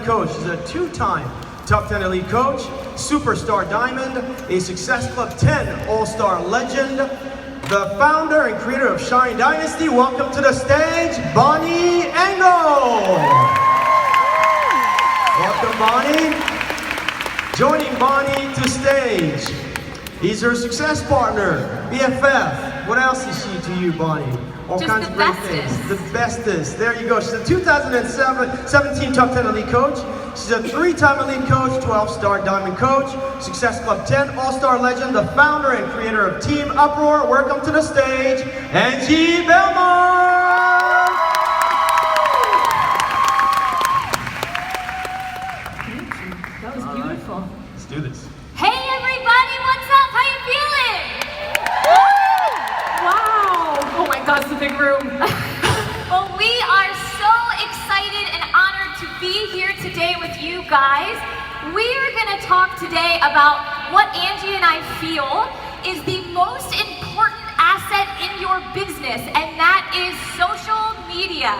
coach. She's a two-time Top 10 Elite Coach, Superstar Diamond, a Success Club 10 All-Star Legend, the founder and creator of Shine Dynasty. Welcome to the stage, Bonnie Engle. Welcome, Bonnie. Joining Bonnie to stage, he's her success partner, BFF. What else is she to you, Bonnie? All kinds of great things. The bestest. There you go. She's a 2017 Top 10 Elite Coach. She's a 3-time Elite Coach, 12-star Diamond Coach, Success Club 10 All-Star Legend, the founder and creator of Team Uproar. Welcome to the stage, Angie Bellemare. That was beautiful. Let's do this. Hey everybody, what's up? How you feeling? Wow! Oh my God, it's a big room. Well, we are so excited and honored to be here today with you guys. We are going to talk today about what Angie and I feel is the most important asset in your business, and that is social media.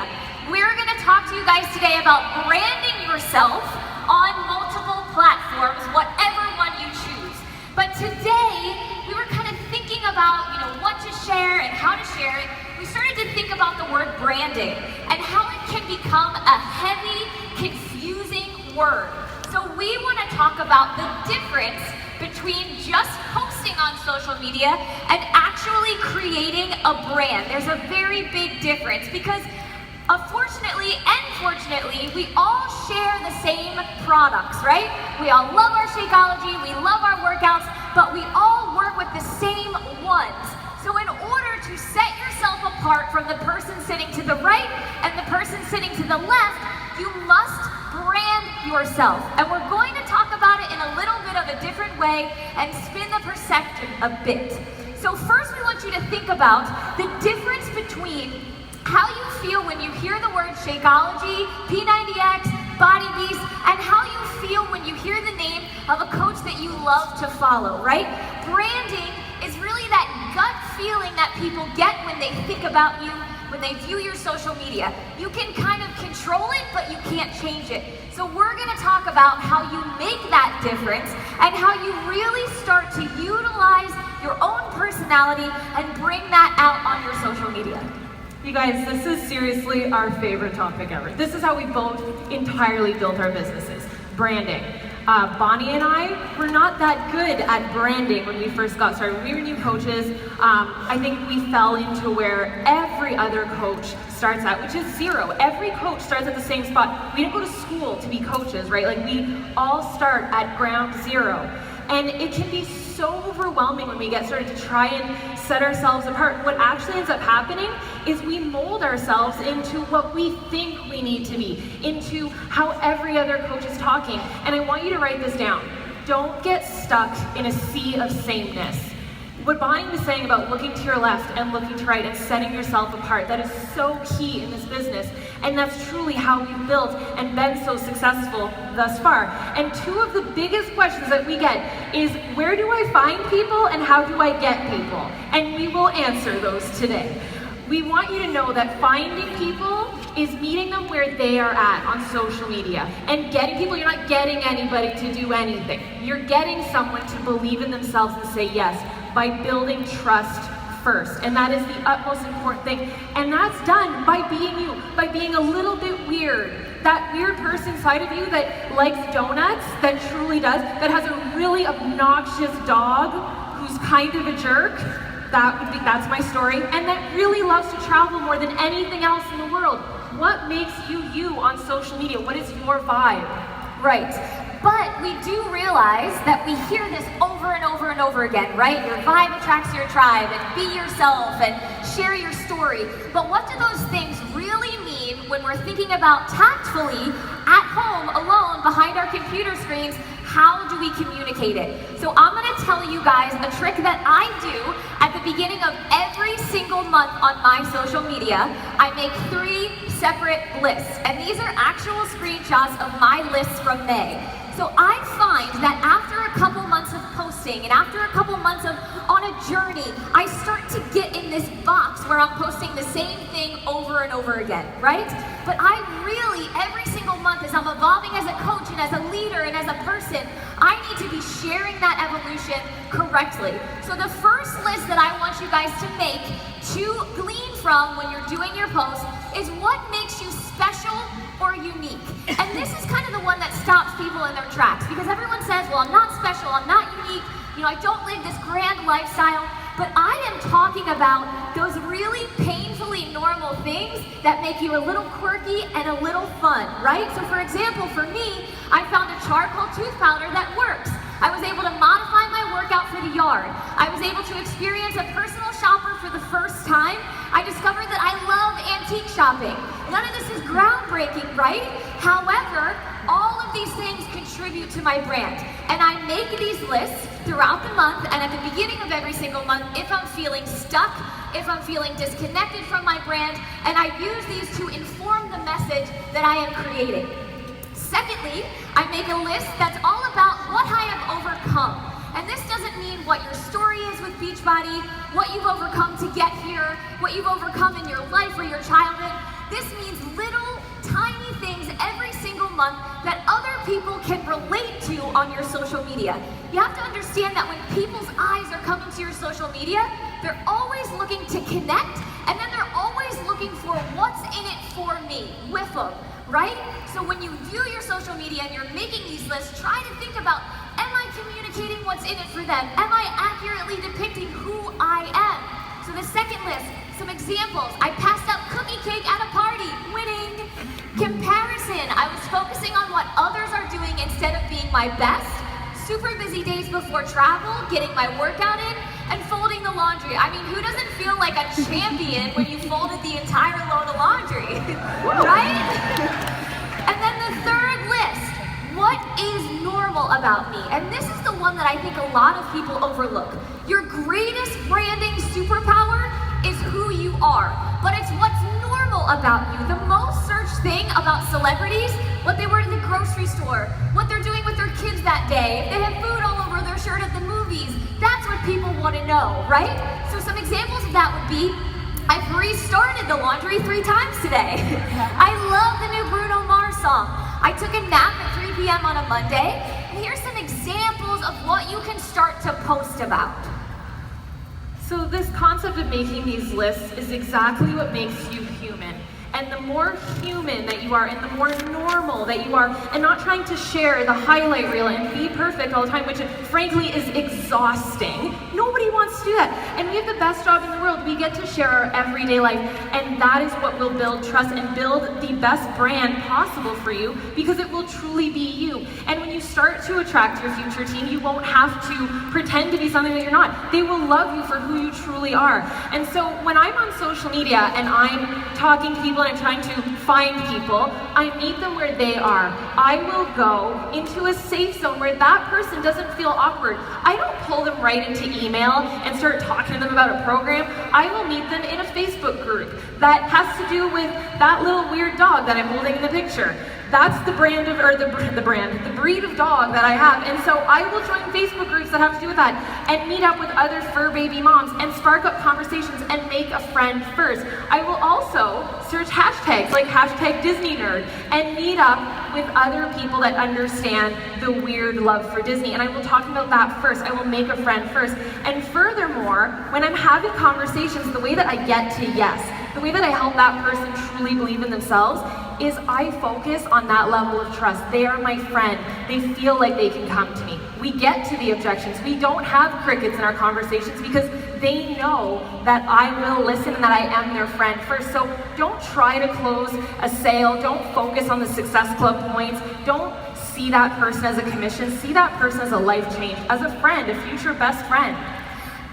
We're going to talk to you guys today about branding yourself on multiple platforms, whatever one you choose. But today, we were kind of thinking about, what to share and how to share it. We started to think about the word branding and how it can become a heavy, confusing word. So we want to talk about the difference between just posting on social media and actually creating a brand. There's a very big difference because unfortunately and fortunately, we all share the same products, right? We all love our Shakeology, we love our workouts, but we all work with the same ones. So in order to set yourself apart from the person sitting to the right and the person sitting to the left, you must brand yourself. And we're going to talk about it in a little bit of a different way and spin the perception a bit. So first we want you to think about the difference between how you feel when you hear the word Shakeology, P90X, Body Beast, and how you feel when you hear the name of a coach that you love to follow, right? Branding is really that gut feeling that people get when they think about you, when they view your social media. You can kind of control it, but you can't change it. So we're going to talk about how you make that difference and how you really start to utilize your own personality and bring that out on your social media. You guys, this is seriously our favorite topic ever. This is how we both entirely built our businesses, branding. Bonnie and I were not that good at branding when we first got started. When we were new coaches, I think we fell into where every other coach starts at, which is zero. Every coach starts at the same spot. We didn't go to school to be coaches, right? Like we all start at ground zero. And it can be so overwhelming when we get started to try and set ourselves apart. What actually ends up happening is we mold ourselves into what we think we need to be, into how every other coach is talking. And I want you to write this down. Don't get stuck in a sea of sameness. What Bonnie was saying about looking to your left and looking to right and setting yourself apart, that is so key in this business. And that's truly how we've built and been so successful thus far. And two of the biggest questions that we get is, where do I find people and how do I get people? And we will answer those today. We want you to know that finding people is meeting them where they are at on social media. And getting people, you're not getting anybody to do anything. You're getting someone to believe in themselves and say yes by building trust first. And that is the utmost important thing. And that's done by being you, by being a little bit weird. That weird person inside of you that likes donuts, that truly does, that has a really obnoxious dog who's kind of a jerk. That's my story. And that really loves to travel more than anything else in the world. What makes you you on social media? What is your vibe? Right. But we do realize that we hear this over and over and over again, right? Your vibe attracts your tribe, and be yourself, and share your story. But what do those things really mean when we're thinking about tactfully, at home, alone, behind our computer screens? How do we communicate it? So I'm going to tell you guys a trick that I do at the beginning of every single month on my social media. I make 3 separate lists, and these are actual screenshots of my lists from May. So I find that after a couple months of posting and after a couple months of on a journey, I start to get in this box where I'm posting the same thing over and over again, right? But I really, every single month as I'm evolving as a leader and as a person, I need to be sharing that evolution correctly. So the first list that I want you guys to make, to glean from when you're doing your post, is what makes you special or unique. And this is kind of the one that stops people in their tracks, because everyone says, well, I'm not special, I'm not unique, you know, I don't live this grand lifestyle. But I am talking about those really painfully normal things that make you a little quirky and a little fun, right? So for example, for me, I found a charcoal tooth powder that works. I was able to modify my workout for the yard. I was able to experience a personal shopper for the first time. I discovered that I love antique shopping. None of this is groundbreaking, right? However, all of these things contribute to my brand. And I make these lists throughout the month, and at the beginning of every single month, if I'm feeling stuck, if I'm feeling disconnected from my brand, and I use these to inform the message that I am creating. Secondly, I make a list that's all about what I have overcome. And this doesn't mean what your story is with Beachbody, what you've overcome to get here, what you've overcome in your life or your childhood. This means little, tiny things every single month that other people can relate to on your social media. You have to understand that when people's eyes are coming to your social media, they're always looking to connect, and then they're always looking for what's in it for me, with them, right? So when you view your social media and you're making these lists, try to think about, am I communicating what's in it for them? Am I accurately depicting who I am? So the second list, some examples. I passed out cookie cake at a party, winning. Comparison, I was focusing on what others are doing instead of being my best. Super busy days before travel, getting my workout in, and folding the laundry. I mean, who doesn't feel like a champion when you folded the entire load of laundry, right? And then the third list, what is normal about me? And this is the one that I think a lot of people overlook. Your greatest branding superpower is who you are, but it's what's normal about you. The most searched thing about celebrities, what they wear to the grocery store, what they're doing with their kids that day, if they have food all over their shirt at the movies, that's what people want to know, right? So some examples of that would be, I've restarted the laundry 3 times today. I love the new Bruno Mars song. I took a nap at 3 p.m. on a Monday. And here's some examples of what you can start to post about. So this concept of making these lists is exactly what makes you human. And the more human that you are, and the more normal that you are, and not trying to share the highlight reel and be perfect all the time, which frankly is exhausting. Nobody wants to do that. And we have the best job in the world. We get to share our everyday life, and that is what will build trust and build the best brand possible for you, because it will truly be you. And when you start to attract your future team, you won't have to pretend to be something that you're not. They will love you for who you truly are. And so when I'm on social media and I'm talking to people and I'm trying to find people, I meet them where they are. I will go into a safe zone where that person doesn't feel awkward. I don't pull them right into email and start talking to them about a program. I will meet them in a Facebook group that has to do with that little weird dog that I'm holding in the picture. That's the brand of, or the breed of dog that I have. And so I will join Facebook groups that have to do with that and meet up with other fur baby moms and spark up conversations and make a friend first. I will also search hashtags like hashtag Disney nerd and meet up with other people that understand the weird love for Disney. And I will talk about that first. I will make a friend first. And furthermore, when I'm having conversations, the way that I get to yes, the way that I help that person truly believe in themselves is I focus on that level of trust. They are my friend. They feel like they can come to me. We get to the objections. We don't have crickets in our conversations because they know that I will listen and that I am their friend first. So don't try to close a sale. Don't focus on the Success Club points. Don't see that person as a commission. See that person as a life change, as a friend, a future best friend.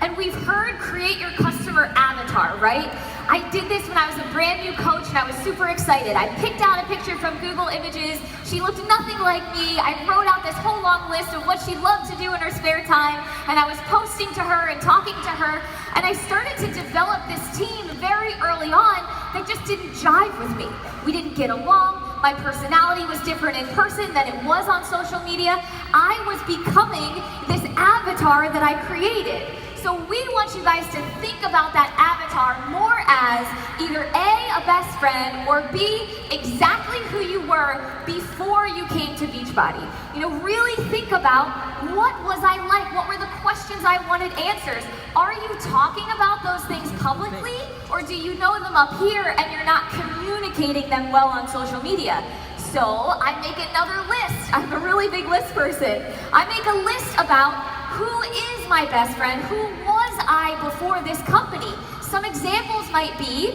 And we've heard create your customer avatar, right? I did this when I was a brand new coach and I was super excited. I picked out a picture from Google Images. She looked nothing like me. I wrote out this whole long list of what she loved to do in her spare time, and I was posting to her and talking to her, and I started to develop this team very early on that just didn't jive with me. We didn't get along. My personality was different in person than it was on social media. I was becoming this avatar that I created. So we want you guys to think about that avatar more as either A, a best friend, or B, exactly who you were before you came to Beachbody. You know, really think about, what was I like? What were the questions I wanted answers? Are you talking about those things publicly, or do you know them up here and you're not communicating them well on social media? So I make another list. I'm a really big list person. I make a list about who is my best friend, who was I before this company. Some examples might be,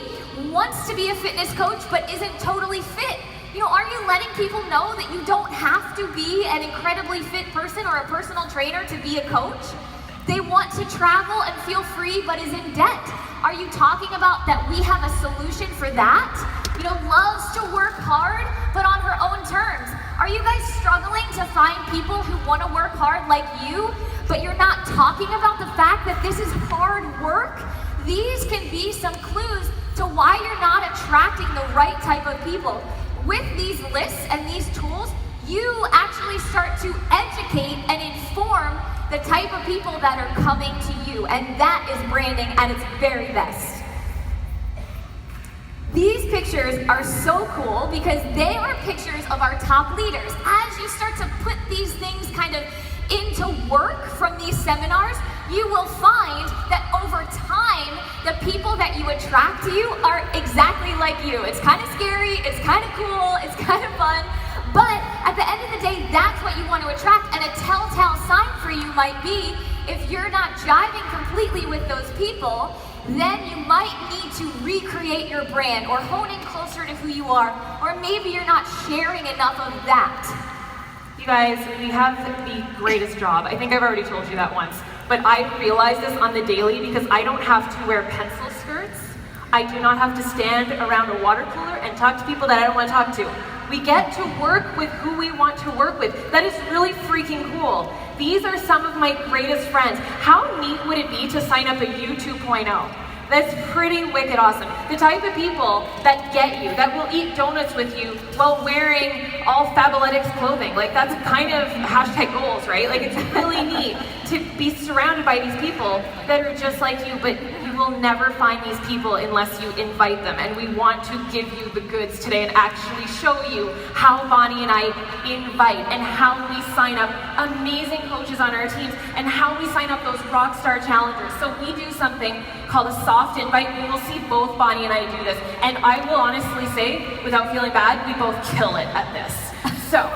wants to be a fitness coach but isn't totally fit. You know, are you letting people know that you don't have to be an incredibly fit person or a personal trainer to be a coach? They want to travel and feel free but is in debt. Are you talking about that we have a solution for that? You know, loves to work hard but on her own terms. Are you guys struggling to find people who want to work hard like you, but you're not talking about the fact that this is hard work? These can be some clues to why you're not attracting the right type of people. With these lists and these tools, you actually start to educate and inform the type of people that are coming to you, and that is branding at its very best. These pictures are so cool because they are pictures of our top leaders. As you start to put these things kind of into work from these seminars, you will find that over time, the people that you attract to you are exactly like you. It's kind of scary, it's kind of cool, it's kind of fun, but at the end of the day, that's what you want to attract. And a telltale sign for you might be, if you're not jiving completely with those people, then you might need to recreate your brand or hone in closer to who you are, or maybe you're not sharing enough of that. You guys, we have the greatest job. I think I've already told you that once, but I realize this on the daily because I don't have to wear pencil skirts. I do not have to stand around a water cooler and talk to people that I don't want to talk to. We get to work with who we want to work with. That is really freaking cool. These are some of my greatest friends. How neat would it be to sign up at U 2.0? That's pretty wicked awesome. The type of people that get you, that will eat donuts with you while wearing all Fabletics clothing. Like, that's kind of hashtag goals, right? Like, it's really neat to be surrounded by these people that are just like you, but you will never find these people unless you invite them. And we want to give you the goods today and actually show you how Bonnie and I invite and how we sign up amazing coaches on our teams and how we sign up those rock star challengers. So we do something called a soft invite. We will see both Bonnie and I do this. And I will honestly say, without feeling bad, we both kill it at this. So,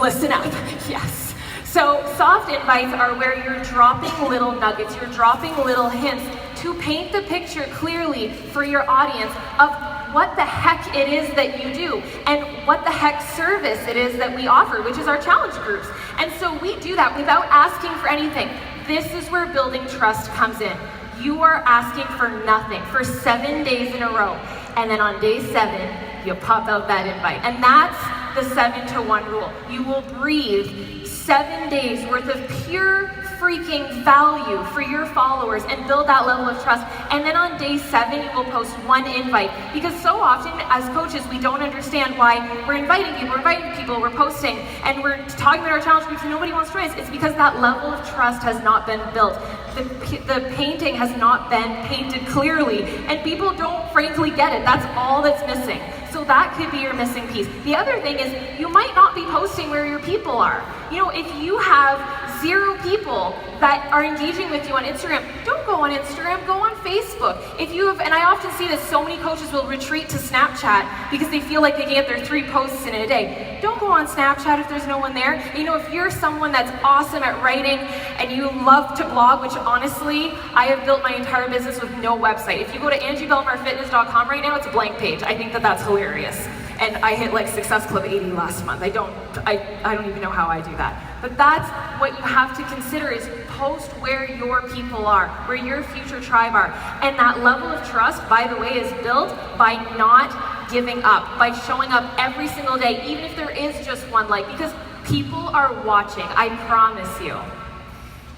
listen up, yes. So soft invites are where you're dropping little nuggets, you're dropping little hints to paint the picture clearly for your audience of what the heck it is that you do and what the heck service it is that we offer, which is our challenge groups. And so we do that without asking for anything. This is where building trust comes in. You are asking for nothing for 7 days in a row. And then on day 7, you pop out that invite. And that's the 7-to-1 rule. You will breathe 7 days worth of pure freaking value for your followers and build that level of trust. And then on day 7, you will post 1 invite. Because so often as coaches, we don't understand why we're inviting people, we're posting, and we're talking about our challenge groups and nobody wants to join us. It's because that level of trust has not been built. The painting has not been painted clearly, and people don't frankly get it. That's all that's missing. So that could be your missing piece. The other thing is, you might not be posting where your people are. You know, if you have 0 people that are engaging with you on Instagram, don't go on Instagram, go on Facebook. If you have, and I often see this, so many coaches will retreat to Snapchat because they feel like they can get their 3 posts in a day. Don't go on Snapchat if there's no one there. You know, if you're someone that's awesome at writing and you love to blog, which honestly, I have built my entire business with no website. If you go to angiebellemarefitness.com right now, it's a blank page. I think that that's hilarious. And I hit like Success Club 80 last month. I don't even know how I do that. But that's what you have to consider, is post where your people are, where your future tribe are. And that level of trust, by the way, is built by not giving up, by showing up every single day, even if there is just 1 like, because people are watching, I promise you.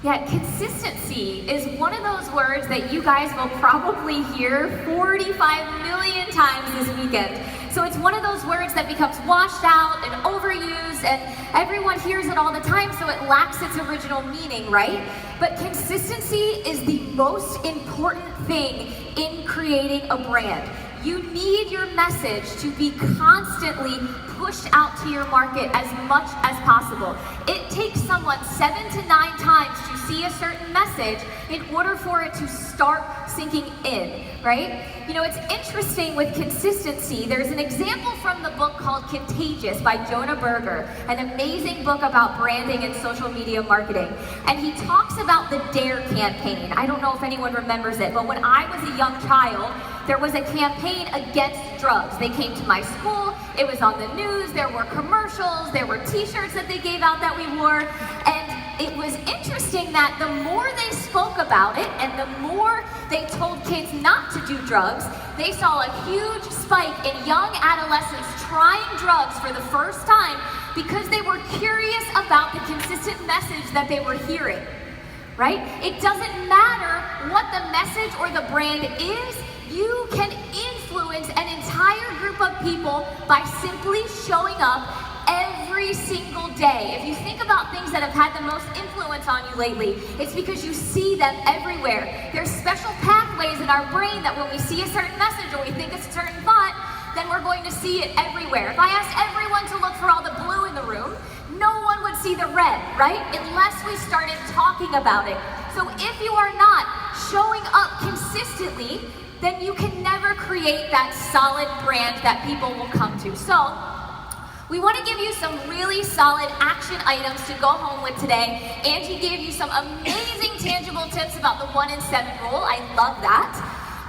Yeah, consistency is one of those words that you guys will probably hear 45 million times this weekend. So it's one of those words that becomes washed out and overused, and everyone hears it all the time, so it lacks its original meaning, right? But consistency is the most important thing in creating a brand. You need your message to be constantly pushed out to your market as much as possible. It takes someone 7 to 9 times to see a certain message in order for it to start sinking in, right? You know, it's interesting with consistency. There's an example from the book called Contagious by Jonah Berger, an amazing book about branding and social media marketing. And he talks about the DARE campaign. I don't know if anyone remembers it, but when I was a young child, there was a campaign against drugs. They came to my school, it was on the news, there were commercials, there were t-shirts that they gave out that we wore, and it was interesting that the more they spoke about it and the more they told kids not to do drugs, they saw a huge spike in young adolescents trying drugs for the first time because they were curious about the consistent message that they were hearing, right? It doesn't matter what the message or the brand is, you can influence an entire group of people by simply showing up every single day. If you think about things that have had the most influence on you lately, it's because you see them everywhere. There's special pathways in our brain that when we see a certain message or we think it's a certain thought, then we're going to see it everywhere. If I asked everyone to look for all the blue in the room, no one would see the red, right? Unless we started talking about it. So if you are not showing up consistently, then you can never create that solid brand that people will come to. So, we want to give you some really solid action items to go home with today. Angie gave you some amazing tangible tips about the 1 in 7 rule. I love that.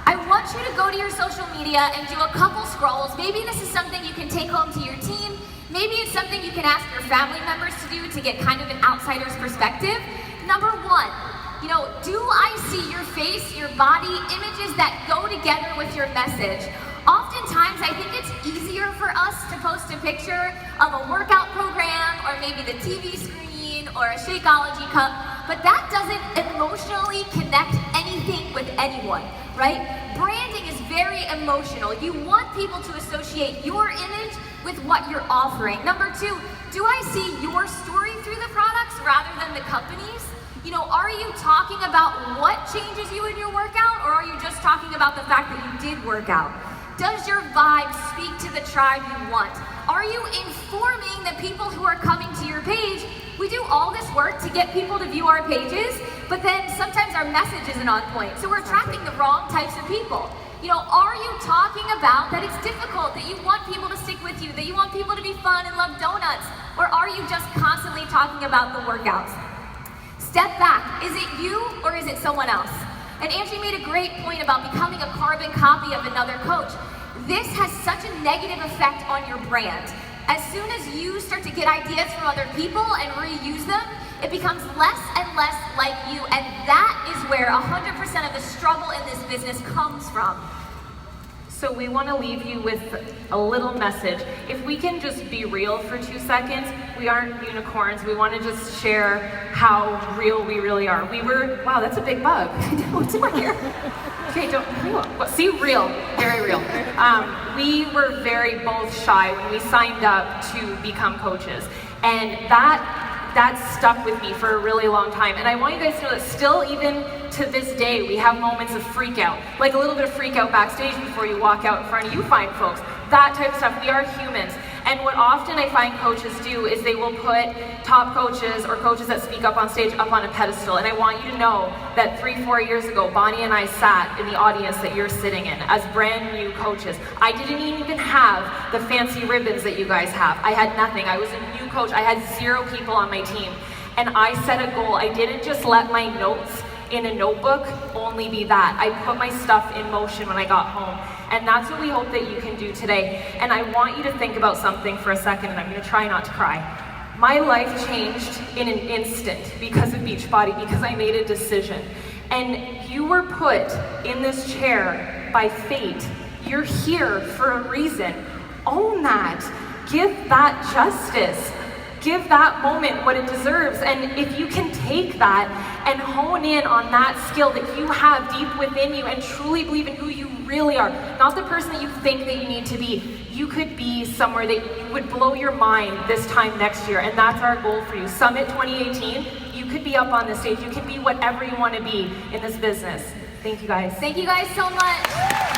I want you to go to your social media and do a couple scrolls. Maybe this is something you can take home to your team. Maybe it's something you can ask your family members to do to get kind of an outsider's perspective. Number 1. You know, do I see your face, your body, images that go together with your message? Oftentimes, I think it's easier for us to post a picture of a workout program or maybe the TV screen or a Shakeology cup, but that doesn't emotionally connect anything with anyone, right? Branding is very emotional. You want people to associate your image with what you're offering. Number 2, do I see your story through the products rather than the company's? You know, are you talking about what changes you in your workout, or are you just talking about the fact that you did work out? Does your vibe speak to the tribe you want? Are you informing the people who are coming to your page? We do all this work to get people to view our pages, but then sometimes our message isn't on point. So we're attracting the wrong types of people. You know, are you talking about that it's difficult, that you want people to stick with you, that you want people to be fun and love donuts? Or are you just constantly talking about the workouts? Step back. Is it you or is it someone else? And Angie made a great point about becoming a carbon copy of another coach. This has such a negative effect on your brand. As soon as you start to get ideas from other people and reuse them, it becomes less and less like you, and that is where 100% of the struggle in this business comes from. So we want to leave you with a little message. If we can just be real for 2 seconds, we aren't unicorns. We want to just share how real we really are. Wow, that's a big bug. What's over here? Okay, see, real, very real. We were very both shy when we signed up to become coaches. And that stuck with me for a really long time. And I want you guys to know that still, even to this day, we have moments of freak out. Like a little bit of freak out backstage before you walk out in front of you fine folks. That type of stuff. We are humans. And what often I find coaches do is they will put top coaches or coaches that speak up on stage up on a pedestal. And I want you to know that 3-4 years ago, Bonnie and I sat in the audience that you're sitting in as brand new coaches. I didn't even have the fancy ribbons that you guys have. I had nothing. I was a new coach. I had 0 people on my team. And I set a goal. I didn't just let my notes in a notebook only be that. I put my stuff in motion when I got home. And that's what we hope that you can do today. And I want you to think about something for a second, and I'm going to try not to cry. My life changed in an instant because of Beachbody, because I made a decision. And you were put in this chair by fate. You're here for a reason. Own that. Give that justice. Give that moment what it deserves. And if you can take that and hone in on that skill that you have deep within you and truly believe in who you really are, not the person that you think that you need to be, you could be somewhere that would blow your mind this time next year. And that's our goal for you. Summit 2018, you could be up on the stage. You can be whatever you want to be in this business. Thank you guys. Thank you guys so much.